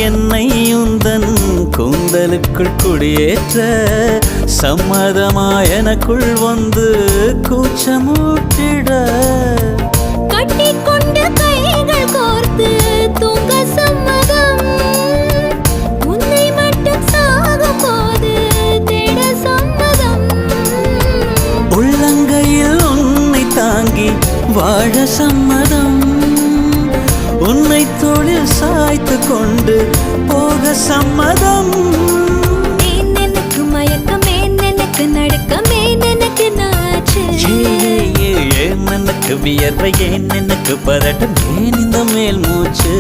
என்னை உந்தன் கூந்தலுக்குள் குடியேற்ற சம்மதமா எனக்குள் வந்து கூச்சமூட்டிட கட்டிக்கொண்ட கைகள் கோர்த்து தூங்க சம்மதம் உன்னை மட்டும் சாகும் போது தேட சம்மதம் உள்ளங்கையில் உன்னை தாங்கி வாழ சம்மதம் உன்னை தோளில் சாய்த்து கொண்டு போக சம்மதம் ஏன் எனக்கு மயக்கம் ஏன் எனக்கு நடுக்கம் ஏன் எனக்கு நாச்சு ஏன் எனக்கு வியர்வை ஏன் எனக்கு பதட்டம் ஏன் இந்த மேல் மூச்சு